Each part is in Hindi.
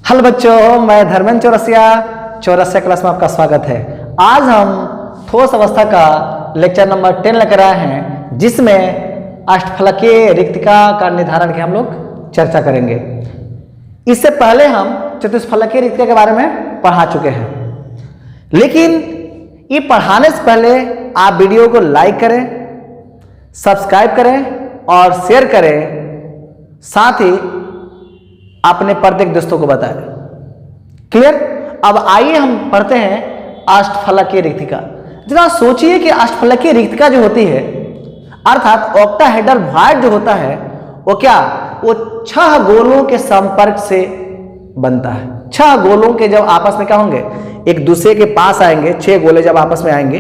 हेलो बच्चों, मैं धर्मेंद्र चौरसिया क्लास में आपका स्वागत है। आज हम ठोस अवस्था का लेक्चर नंबर 10 लेकर आए हैं, जिसमें अष्टफलकीय रिक्तिका का निर्धारण की हम लोग चर्चा करेंगे। इससे पहले हम चतुष्फलकीय रिक्तिका के बारे में पढ़ा चुके हैं, लेकिन ये पढ़ाने से पहले आप वीडियो को लाइक करें, सब्सक्राइब करें और शेयर करें, साथ ही अपने प्रत्येक दोस्तों को बताएं। क्लियर? अब आइए हम पढ़ते हैं अष्टफलकीय रिक्तिका। जरा सोचिए कि अष्टफलकीय रिक्तिका जो होती है, अर्थात ऑक्टाहेड्रल वॉइड जो होता है, वो 6 गोलों के संपर्क से बनता है। 6 गोलों के जब आपस में क्या होंगे, एक दूसरे के पास आएंगे, 6 गोले जब आपस में आएंगे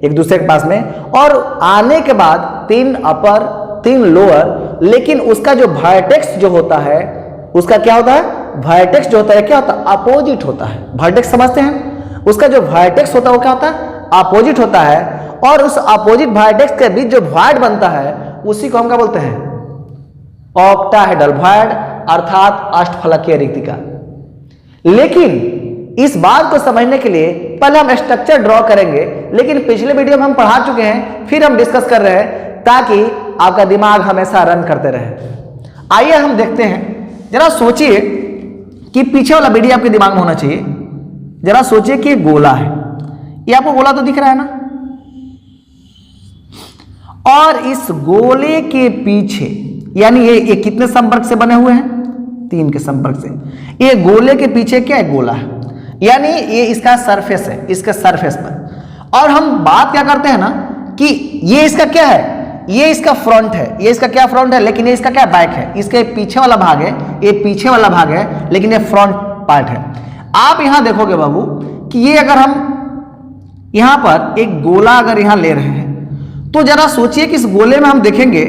एक दूसरे के पास में, और आने के बाद 3 अपर 3 लोअर, लेकिन उसका जो वर्टेक्स जो होता है, उसका क्या होता है, वर्टेक्स जो होता है क्या होता है, अपोजिट होता है। वर्टेक्स समझते हैं? उसका जो वर्टेक्स होता है वो क्या होता है, अपोजिट होता है। और उस अपोजिट वर्टेक्स के बीच जो वॉइड बनता है, उसी को हम क्या बोलते हैं, ऑक्टाहेड्रल वॉइड, अर्थात अष्टफलकीय रिक्तिका। लेकिन इस बात को समझने के लिए पहले हम स्ट्रक्चर ड्रॉ करेंगे, लेकिन पिछले वीडियो में हम पढ़ा चुके हैं, फिर हम डिस्कस कर रहे हैं ताकि आपका दिमाग हमेशा रन करते रहे। आइए हम देखते हैं। जरा सोचिए कि पीछे वाला वीडियो आपके दिमाग में होना चाहिए। जरा सोचिए कि गोला है, ये आपको गोला तो दिख रहा है ना, और इस गोले के पीछे, यानी ये कितने संपर्क से बने हुए हैं, 3 के संपर्क से। ये गोले के पीछे क्या है, गोला है, यानी ये इसका सरफेस है, इसके सरफेस पर। और हम बात क्या करते हैं ना कि ये इसका क्या है, ये इसका फ्रंट है, ये इसका क्या फ्रंट है, लेकिन ये इसका क्या बैक है। इसके पीछे वाला भाग है, ये पीछे वाला भाग है, लेकिन ये फ्रंट पार्ट है। आप यहां देखोगे बाबू कि ये अगर हम यहां पर एक गोला अगर यहां ले रहे हैं, तो जरा सोचिए कि इस गोले में हम देखेंगे,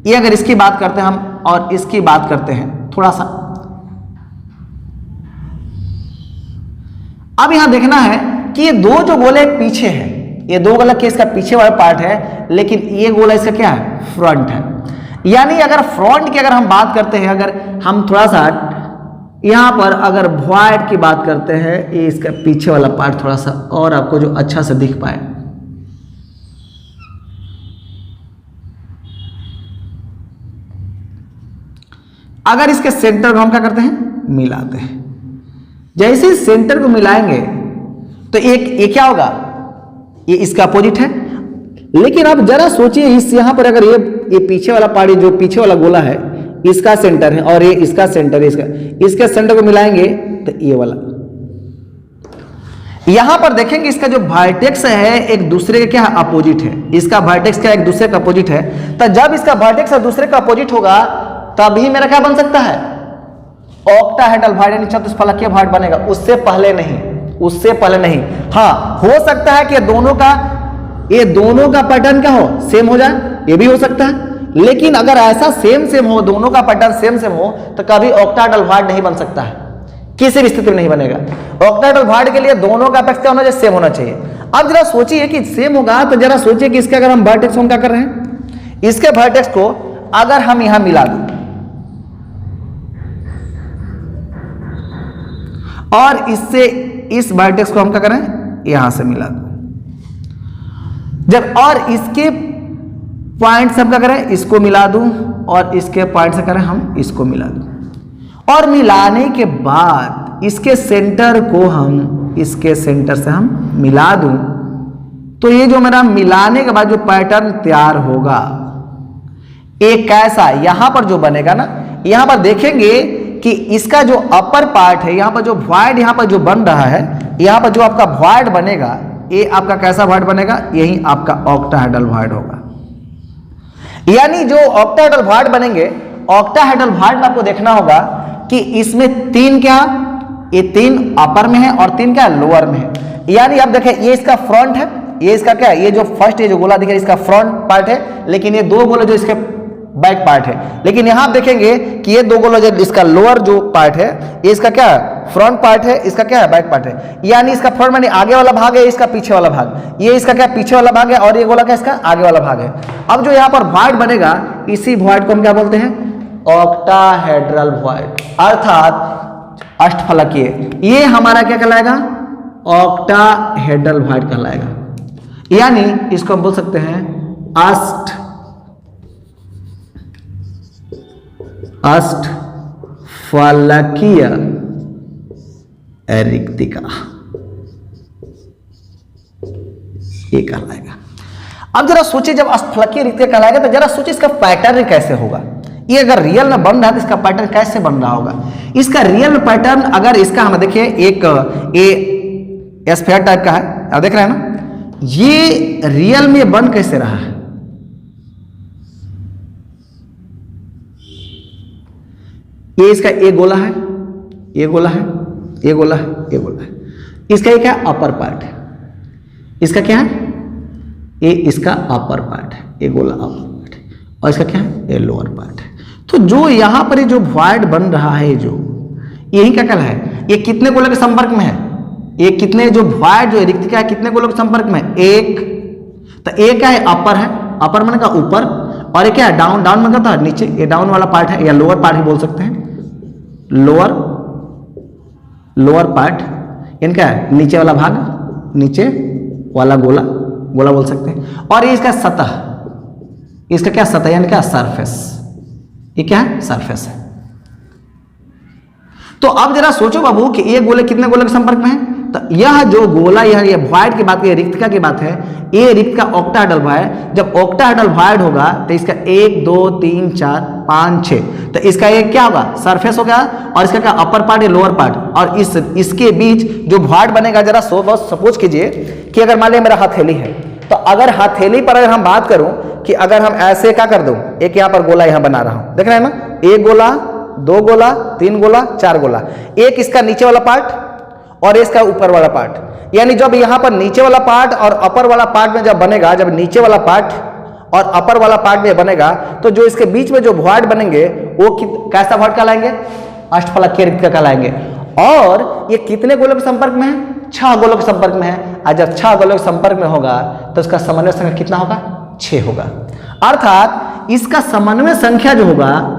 ये अगर इसकी बात करते हैं हम और इसकी बात करते हैं थोड़ा सा, अब यहां देखना है कि ये दो जो गोले पीछे हैं, ये 2 गोला के इसका पीछे वाला पार्ट है, लेकिन ये गोला इसका क्या है, फ्रंट है। यानी अगर फ्रंट की अगर हम बात करते हैं, अगर हम थोड़ा सा यहां पर अगर वॉइड की बात करते हैं, ये इसका पीछे वाला पार्ट थोड़ा सा और आपको जो अच्छा से दिख पाए, अगर इसके सेंटर को हम क्या करते हैं, मिलाते हैं। जैसे ही सेंटर को मिलाएंगे तो ये क्या होगा, ये इसका अपोजिट है। लेकिन आप जरा सोचिए, इस यहां पर अगर ये पीछे वाला पार्ट, जो पीछे वाला गोला है, इसका सेंटर है और ये इसका सेंटर है, इसके सेंटर को मिलाएंगे तो ये वाला, यहां पर देखेंगे इसका जो वर्टेक्स है एक दूसरे के क्या अपोजिट है, इसका वर्टेक्स क्या एक दूसरे का अपोजिट है। तो जब इसका वर्टेक्स दूसरे का अपोजिट होगा, तभी मेरा क्या बन सकता है, ऑक्टाहेड्रल वॉइड यानी चतुष्फलकीय वॉइड बनेगा। उससे पहले नहीं, उससे पहले नहीं। हाँ, हो सकता है कि ये दोनों का पैटर्न क्या हो, सेम हो जाए, ये भी हो सकता है। लेकिन अगर ऐसा सेम हो, दोनों का पैटर्न सेम हो, तो कभी ऑक्टाहेड्रल वॉइड नहीं बन सकता है, किसी भी स्थिति में नहीं बनेगा। ऑक्टाहेड्रल वॉइड के लिए दोनों का अपेक्स क्या होना चाहिए, सेम होना चाहिए। अब जरा सोचिए कि सेम होगा, तो जरा सोचिए कि इसके अगर हम वर्टेक्स हम क्या कर रहे हैं, इसके वर्टेक्स को अगर हम यहां मिला दें और इससे इस वर्टेक्स को हम क्या करें, यहां से मिला दो, जब और इसके पॉइंट से हम क्या करें, इसको मिला दूं, और इसके पॉइंट से करें हम इसको मिला दूं, और मिलाने के बाद इसके सेंटर को हम इसके सेंटर से हम मिला दूं, तो ये जो मेरा मिलाने के बाद जो पैटर्न तैयार होगा, एक कैसा यहां पर जो बनेगा ना, यहां पर देखेंगे कि इसका जो अपर पार्ट है, यहां पर जो वॉइड यहां पर जो बन रहा है, यहां पर जो आपका वॉइड बनेगा, ये आपका कैसा वॉइड बनेगा, यही आपका ऑक्टाहेड्रल वॉइड होगा। यानी जो ऑक्टाहेड्रल वॉइड बनेंगे, ऑक्टाहेड्रल वॉइड में आपको देखना होगा कि इसमें 3 क्या, ये 3 अपर में है और 3 क्या लोअर में है। यानी आप देखें, ये इसका फ्रंट है, ये इसका क्या है, ये जो फर्स्ट ये जो गोला दिख रहा है इसका फ्रंट पार्ट है, लेकिन ये 2 गोले जो इसके बैक पार्ट है। लेकिन यहां आप देखेंगे कि ये 2 गोला जो इसका लोअर जो पार्ट है, ये इसका क्या है, फ्रंट पार्ट है, इसका क्या है, बैक पार्ट है। यानी इसका फ्रंट माने आगे वाला भाग है, इसका पीछे वाला भाग, ये इसका क्या पीछे वाला भाग है, और ये गोला क्या इसका आगे वाला भाग है। अब जो यहां पर वॉइड बनेगा, इसी वॉइड को हम क्या बोलते हैं, ऑक्टाहेड्रल वॉइड, अर्थात अष्टफलकीय, ये हमारा क्या कहलाएगा? ऑक्टाहेड्रल वॉइड कहलाएगा। यानी इसको हम बोल सकते हैं अष्टफलकीय रिक्तिका, ये कहलाएगा। अब जरा सोचिए, जब अष्टफलकीय रिक्तिका कहलाएगा तो जरा सोचिए इसका पैटर्न कैसे होगा। ये अगर रियल में बन रहा है तो इसका पैटर्न कैसे बन रहा होगा? इसका रियल में पैटर्न अगर इसका हम देखिए, एक स्फीयर टाइप का है, आप देख रहे हैं ना, ये रियल में बन कैसे रहा है? ये इसका एक गोला है, ये गोला है, ये गोला है, ये गोला है। इसका ये क्या? अपर पार्ट है। इसका क्या है? ये इसका अपर पार्ट है, ये गोला अपर पार्ट है, और इसका क्या है? ये लोअर पार्ट है। तो जो यहां पर जो वॉइड बन रहा है, जो यही क्या कहला है? ये कितने गोलों के संपर्क में है? ये कितने जो वॉइड जो रिक्तिका है कितने गोलों के संपर्क में है? एक। तो एक क्या है? अपर है, अपर माने का ऊपर, और ये क्या है? डाउन। डाउन माने का नीचे, ये डाउन वाला पार्ट है, या लोअर पार्ट भी बोल सकते हैं, लोअर पार्ट। इनका है नीचे वाला भाग, नीचे वाला गोला बोल सकते हैं। और ये इसका सतह, इसका क्या? सतह यानी क्या? सरफेस। ये क्या है? सरफेस है। तो अब जरा सोचो बाबू कि ये गोले कितने गोले के संपर्क में है? तो यह जो गोला, यह वॉइड की बात, ये रिक्तिका की बात है, ये रिक्तिका ऑक्टाहेड्रल वॉइड। जब ऑक्टाहेड्रल वॉइड होगा तो इसका 1 2 3 4 5 6, तो इसका एक क्या होगा? सरफेस हो गया, और इसका क्या? अपर पार्ट या लोअर पार्ट। और इसके बीच जो वॉइड बनेगा, जरा सपोज कीजिए कि अगर मान लिया मेरा हथेली है, तो अगर हथेली पर अगर हम बात करूं कि अगर हम ऐसे क्या कर दूं, एक यहां पर गोला यहां बना रहा हूं, देख रहे हैं ना, एक गोला, दो गोला, तीन गोला, चार गोला, एक इसका नीचे वाला पार्ट और इसका ऊपर वाला पार्ट। यानी जब यहां पर नीचे वाला पार्ट और अपर वाला पार्ट में जब बनेगा, जब नीचे वाला पार्ट और अपर वाला पार्ट में बनेगा, तो जो इसके बीच में जो वॉइड बनेंगे वो कैसा वॉइड कहलाएंगे? अष्टफलकीय रिक्तिका कहलाएंगे। और ये कितने गोलों के संपर्क में है? 6 गोलों के संपर्क में है। और जब 6 गोलों के संपर्क में होगा तो इसका समन्वय संख्या कितना होगा? 6 होगा। अर्थात इसका समन्वय संख्या जो होगा,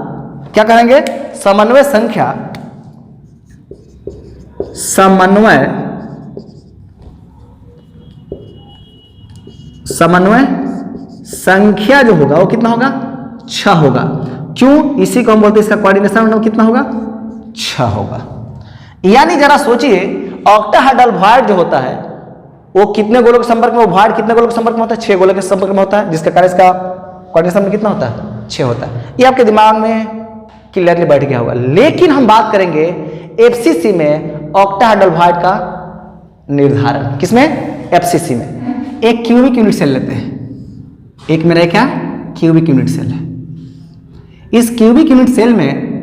क्या कहेंगे? समन्वय संख्या, समन्वय संख्या जो होगा वो कितना होगा? 6 होगा। क्यों? इसी को हम बोलते हैं, इसका कोऑर्डिनेशन नंबर कितना होगा? 6 होगा। यानी जरा सोचिए, ऑक्टाहेड्रल वॉइड जो होता है वो कितने गोलों के संपर्क में, वो वॉइड कितने गोलों के संपर्क में होता है? 6 गोलों के संपर्क में होता है, जिसका कारण इसका कोऑर्डिनेशन नंबर कितना होता है? 6 होता है। ये आपके दिमाग में क्लियरली बैठ गया होगा। लेकिन हम बात करेंगे एफसीसी में ऑक्टाहेड्रल वॉइड का निर्धारण। किसमें? एफसीसी में। एक क्यूबिक यूनिट सेल लेते हैं, एक मेरा क्या? क्यूबिक यूनिट सेल है। इस क्यूबिक यूनिट सेल में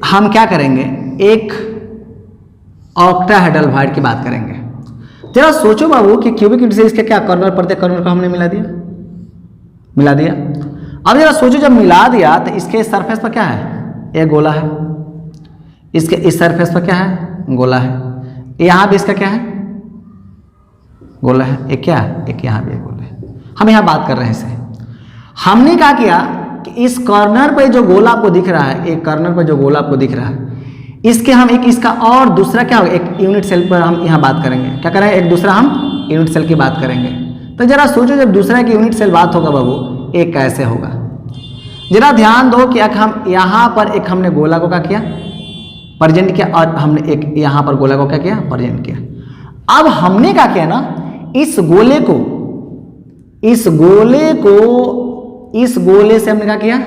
हम क्या करेंगे? एक ऑक्टाहेड्रल वॉइड की बात करेंगे। जरा सोचो बाबू कि क्यूबिक यूनिट सेल इसके क्या कॉर्नर, प्रत्येक कॉर्नर को हमने मिला दिया। अब जरा सोचो, जब मिला दिया तो इसके सरफेस पर क्या है? एक गोला है। इसके इस सरफेस पर क्या है? गोला है। यहां भी इसका क्या है? गोला है। एक क्या है? एक यहां भी एक गोला है। हम यहां बात कर रहे हैं इसे। हमने क्या किया कि इस कॉर्नर पे जो गोला आपको दिख रहा है, एक कॉर्नर पे जो गोला आपको दिख रहा है, इसके हम एक इसका और दूसरा क्या होगा? एक यूनिट सेल पर हम यहां बात करेंगे। क्या करेंगे? एक दूसरा हम यूनिट सेल की बात करेंगे। तो जरा सोचो, जब दूसरा एक यूनिट सेल बात होगा बाबू, एक कैसे होगा? जरा ध्यान दो कि हम यहां पर एक हमने गोला को क्या किया? प्रेजेंट किया, और हमने एक यहां पर गोला को क्या किया? प्रेजेंट किया। अब हमने क्या किया ना, इस गोले से हमने क्या किया?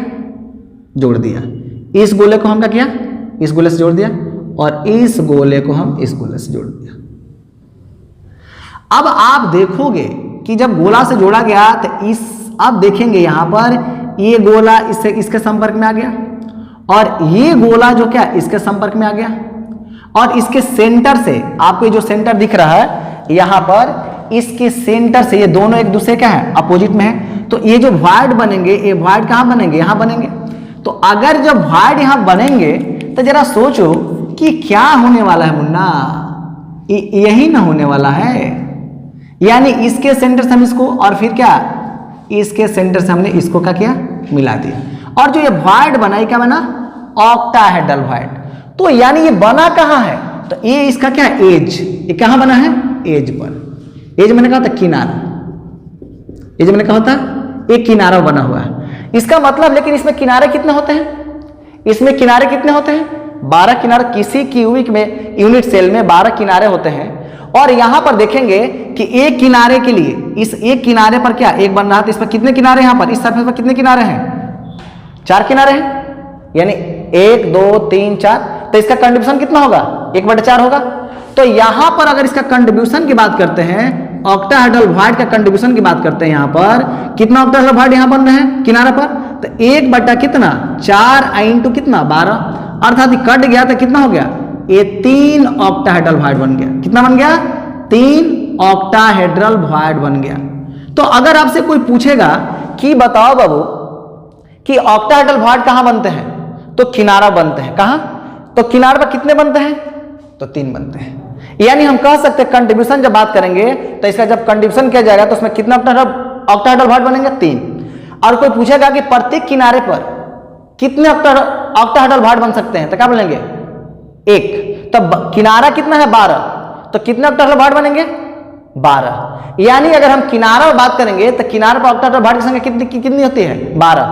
जोड़ दिया। इस गोले को हम क्या किया? इस गोले से जोड़ दिया, और इस गोले को हम इस गोले से जोड़ दिया। अब आप देखोगे कि जब गोला से जोड़ा गया तो अब देखेंगे यहां पर ये गोला इससे इसके संपर्क में आ गया, और ये गोला जो क्या इसके संपर्क में आ गया, और इसके सेंटर से आपको जो सेंटर दिख रहा है यहां पर, इसके सेंटर से ये दोनों एक दूसरे क्या है? अपोजिट में है। तो ये जो वॉइड बनेंगे, ये वॉइड कहां बनेंगे? यहां बनेंगे। तो अगर जब वॉइड यहां बनेंगे तो जरा सोचो कि क्या होने वाला है मुन्ना? यही ना होने वाला है। यानी इसके सेंटर से हम इसको, और फिर क्या इसके सेंटर से हमने इसको क्या किया? मिला दिया। और जो ये वॉइड बना, ये क्या बना? Octahedral void. तो यानी ये बना कहाँ है, तो ये इसका क्या है, एज। ये कहाँ बना है, एज पर। एज मैंने कहा था किनारा, एज मैंने कहा था एक किनारा बना हुआ है। इसका मतलब, लेकिन इसमें किनारे कितने होते हैं, इसमें किनारे कितने होते हैं, 12 किनारे। किसी क्यूबिक में यूनिट सेल में 12 किनारे होते हैं। और यहां पर देखेंगे कि एक किनारे के लिए, इस एक किनारे पर क्या एक बन रहा है, तो इस पर कितने किनारे, यहां पर इस सरफेस पर कितने किनारे हैं, 4 किनारे हैं, यानी 1 2 3 4। तो इसका कंट्रीब्यूशन कितना होगा, 1/4 होगा। तो यहां पर अगर इसका कंट्रीब्यूशन की बात करते हैं, ऑक्टाहेड्रल वॉइड का कंट्रीब्यूशन की बात करते हैं, यहां पर कितना ऑक्टाहेड्रल वॉइड यहां बन रहे हैं किनारे पर, तो 1/4 इंटू कितना 12, अर्थात कट गया तो कितना हो गया, ये 3 ऑक्टाहेड्रल वॉइड बन गया। कितना बन गया, 3 ऑक्टाहेड्रल वॉइड बन गया। तो अगर आपसे कोई पूछेगा कि बताओ बाबू कि ऑक्टाहेड्रल वॉइड कहां बनते हैं, तो किनारा बनते हैं। कहां, तो किनारे पर कितने बनते हैं, तो 3 बनते हैं। यानी हम कह सकते हैं कंट्रीब्यूशन जब बात करेंगे तो इसका जब कंट्रीब्यूशन किया जाएगा तो उसमें कितना ऑक्टाहेड्रल वॉइड बनेंगे, 3। और कोई पूछेगा कि प्रत्येक किनारे पर कितने ऑक्टाहेड्रल वॉइड बन सकते हैं, तो क्या बोलेंगे, 1। तब किनारा कितना है, 12, तो कितने ऑक्टाहेड्रल वॉइड बनेंगे, 12। यानी अगर हम किनारा पर बात करेंगे तो किनारे पर ऑक्टाहेड्रल वॉइड की संख्या कितनी होती है, 12।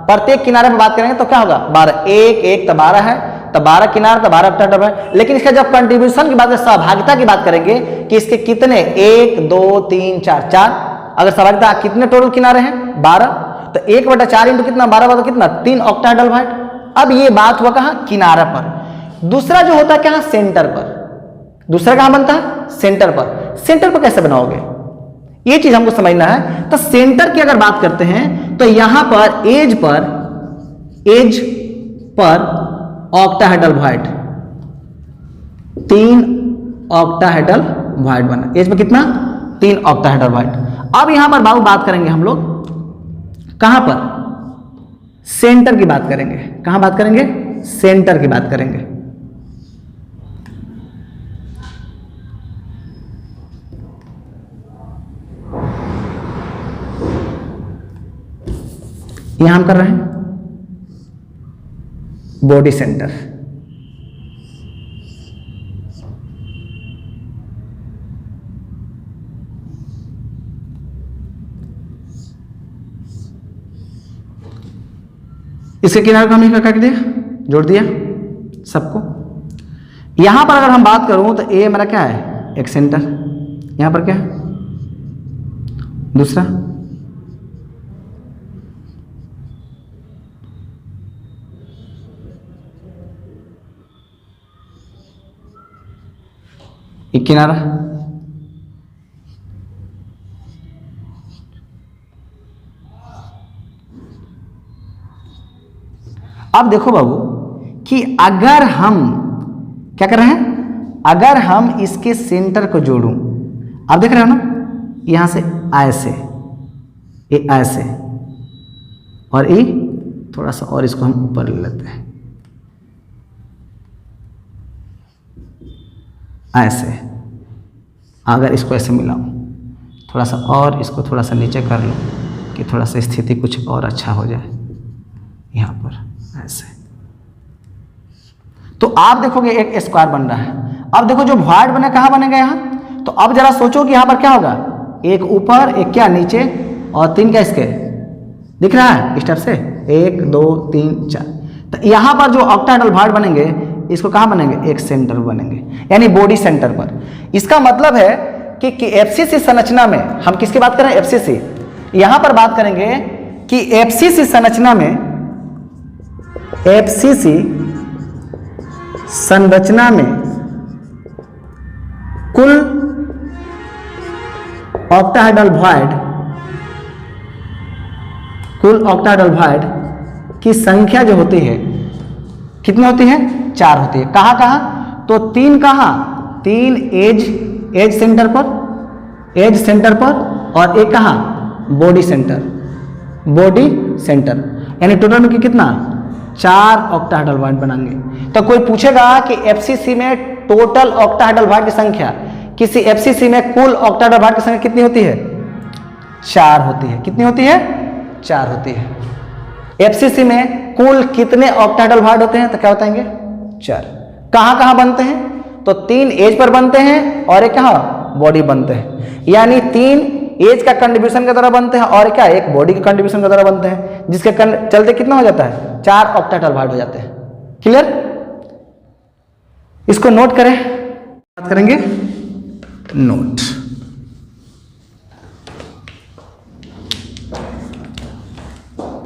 प्रत्येक किनारे पर बात करेंगे तो क्या होगा, 12, 1 1 तो 12 है, तो 12 किनारे तो 12 ऑक्टाहेड्रल वॉइड। लेकिन इसका जब कंट्रीब्यूशन की बात, सहभागिता की बात करेंगे कि इसके कितने 1 2 3 4 4, अगर सहभागिता कितने टोटल किनारे हैं, 12, तो 1/4 इंटू कितना 12 कितना 3 ऑक्टाहेड्रल वॉइड। अब ये बात हुआ कहां, किनारा पर। दूसरा जो होता है क्या, सेंटर पर। दूसरा कहां बनता है, सेंटर पर। सेंटर पर कैसे बनाओगे, ये चीज हमको समझना है। तो सेंटर की अगर बात करते हैं तो यहां पर एज पर ऑक्टाहेड्रल वॉइड, 3 ऑक्टाहेड्रल वॉइड बना। एज पर कितना, 3 ऑक्टाहेड्रल वॉइड। अब यहां पर बाबू बात करेंगे हम लोग कहां पर, सेंटर की बात करेंगे। कहां बात करेंगे, सेंटर की बात करेंगे। यहां हम कर रहे हैं बॉडी सेंटर। इसके किनारे को हमने क्या कर दिया, जोड़ दिया सबको। यहां पर अगर हम बात करूं तो ए मेरा क्या है, एक सेंटर। यहां पर क्या है, दूसरा। एक किनारा। अब देखो बाबू कि अगर हम क्या कर रहे हैं, अगर हम इसके सेंटर को जोड़ूं, आप देख रहे हो ना, यहां से ऐसे, ये ऐसे, और ये थोड़ा सा और इसको हम ऊपर ले लेते हैं, ऐसे। अगर इसको ऐसे मिलाऊं, थोड़ा सा और इसको थोड़ा सा नीचे कर लूं कि थोड़ा सा स्थिति कुछ और अच्छा हो जाए, यहां पर ऐसे, तो आप देखोगे एक स्क्वायर बन रहा है। अब देखो जो वॉइड बने कहां बनेगा, यहां। तो अब जरा सोचो कि यहां पर क्या होगा, एक ऊपर, एक क्या नीचे, और 3 क्या इसके दिख रहा है स्टेप से, 1 2 3 4। तो यहां पर जो ऑक्टाहेड्रल वॉइड बनेंगे, इसको कहां बनेंगे, एक सेंटर बनेंगे, यानी बॉडी सेंटर पर। इसका मतलब है कि एफसीसी संरचना में हम किसकी बात करें, एफसीसी। यहां पर बात करेंगे कि एफसीसी संरचना में, एफसीसी संरचना में कुल ऑक्टाहेड्रल वॉइड, कुल ऑक्टाहेड्रल वॉइड की संख्या जो होती है कितनी होती है, 4 होती है। कहां कहां, तो 3 कहां, 3 एज सेंटर पर, एज सेंटर पर, और एक कहां, बॉडी सेंटर, बॉडी सेंटर। यानी टोटल में कितना, 4 ऑक्टाहेड्रल वॉइड बनाएंगे। तो कोई पूछेगा कि एफसीसी में टोटल ऑक्टाहेड्रल वॉइड की संख्या, किसी एफसीसी में कुल ऑक्टाहेड्रल वॉइड की संख्या कितनी होती है, 4 होती है। कितनी होती है, 4 होती है। एफसीसी में कुल कितने ऑक्टाहेड्रल होते हैं, तो क्या बताएंगे 4। कहां कहां बनते हैं, तो 3 एज पर बनते हैं और एक कहां बॉडी बनते हैं, यानी 3 एज का कंट्रीब्यूशन के द्वारा बनते हैं और क्या एक बॉडी के कंट्रीब्यूशन के द्वारा बनते हैं, जिसके चलते कितना हो जाता है 4 ऑक्टाहेड्रल हो जाते हैं। क्लियर, इसको नोट करें, बात करेंगे नोट।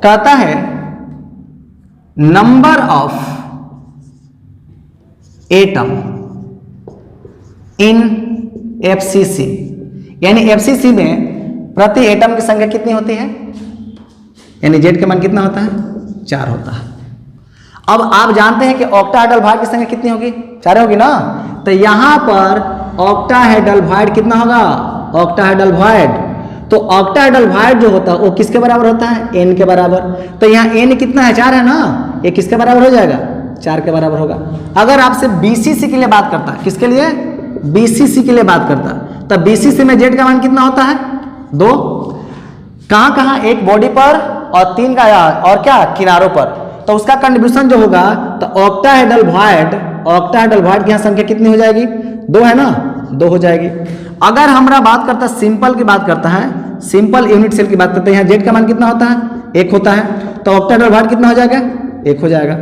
कहता है number of atom in FCC, यानी एफसीसी में प्रति एटम की संख्या कितनी होती है, यानी जेड का मान कितना होता है 4 होता है। अब आप जानते हैं कि ऑक्टाहेड्रल भाग की संख्या कितनी होगी 4 होगी ना, तो यहां पर ऑक्टाहेड्रल वॉइड कितना होगा, ऑक्टाहेड्रल वॉइड, तो ऑक्टाहेड्रल वॉइड जो होता है वो किसके बराबर होता है n के बराबर, तो यहाँ n कितना है 4 है ना, ये किसके बराबर हो जाएगा 4 के बराबर होगा। अगर आपसे बीसीसी के लिए बात करता है, किसके लिए बीसीसी के लिए बात करता है, तब बीसीसी में जेड का मान कितना होता है 2, कहां कहां एक बॉडी पर और 3 का और क्या किनारों पर, तो उसका कंट्रीब्यूशन जो होगा तो ऑक्टाहेड्रल वॉइड की यहाँ संख्या कितनी हो जाएगी 2 है ना, 2 हो जाएगी। अगर हमारा बात करता है सिंपल की बात करता है, सिंपल यूनिट सेल की बात करते हैं, यहाँ जेड का मान कितना होता है 1 होता है, तो ऑक्टाहेड्रल वॉइड कितना हो जाएगा 1 हो जाएगा।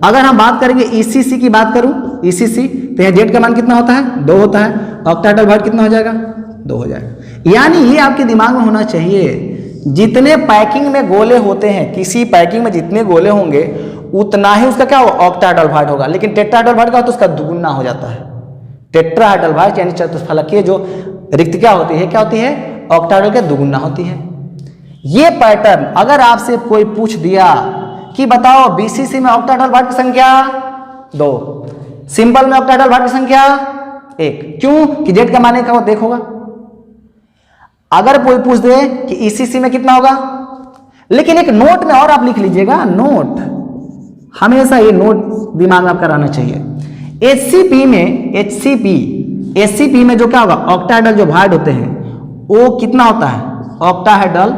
अगर हम बात करेंगे ईसीसी की बात करूं, ईसीसी, तो यहाँ जेड का मान कितना होता है 2 होता है, ऑक्टाहेड्रल वॉइड कितना हो जाएगा 2 हो जाएगा। यानी ये आपके दिमाग में होना चाहिए, जितने पैकिंग में गोले होते हैं, किसी पैकिंग में जितने गोले होंगे उतना ही उसका क्या होगा ऑक्टाहेड्रल वॉइड होगा, लेकिन टेट्राहेड्रल वॉइड का तो उसका दुगुना हो जाता है। टेट्राहेड्रल वॉइड यानी चतुष्फलकीय जो रिक्तिका होती है क्या होती है ऑक्टाहेड्रल के दुगुना होती है। ये पैटर्न अगर आपसे कोई पूछ दिया कि बताओ बीसीसी में ऑक्टाहेड्रल वॉइड की संख्या 2, सिंपल में ऑक्टाहेड्रल वॉइड की संख्या 1, क्यों कि जेड का मान का देखोगा। अगर कोई पूछ दे कि ईसीसी में कितना होगा, लेकिन एक नोट में और आप लिख लीजिएगा, नोट हमेशा ये नोट दिमाग में आपका रहना चाहिए। एचसीपी में जो क्या होगा ऑक्टाहेड्रल जो वॉइड होते हैं वो कितना होता है, ऑक्टाहेड्रल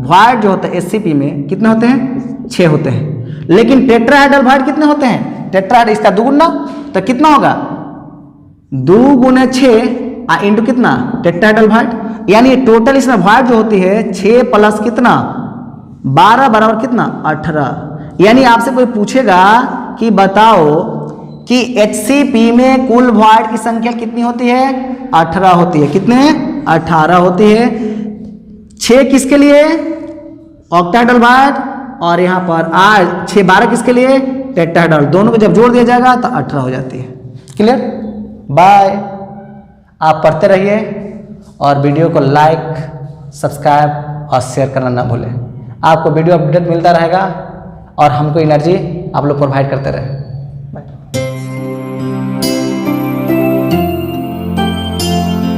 वॉइड जो होता है एचसीपी में कितने होते हैं 6 होते हैं, लेकिन टेट्राहेड्रल वॉइड कितने होते हैं, टेट्राहेड्रल इसका दुगुना, तो कितना होगा 2 गुने 6 इंटू कितना टेट्राहेड्रल वॉइड, यानी टोटल इसमें वॉइड जो होती है 6 प्लस कितना 12 बराबर कितना 18। यानी आपसे कोई पूछेगा कि बताओ कि एचसीपी में कुल वॉइड की संख्या कितनी होती है 18 होती है, कितने 18 होती है। 6 किसके लिए ऑक्टाहेड्रल वॉइड और यहाँ पर 6 12 किसके लिए टेट्राहेड्रल, दोनों को जब जोड़ दिया जाएगा तो 18 हो जाती है। Clear, bye. आप पढ़ते रहिए और वीडियो को लाइक सब्सक्राइब और शेयर करना ना भूलें। आपको वीडियो अपडेट मिलता रहेगा और हमको एनर्जी आप लोग प्रोवाइड करते रहे।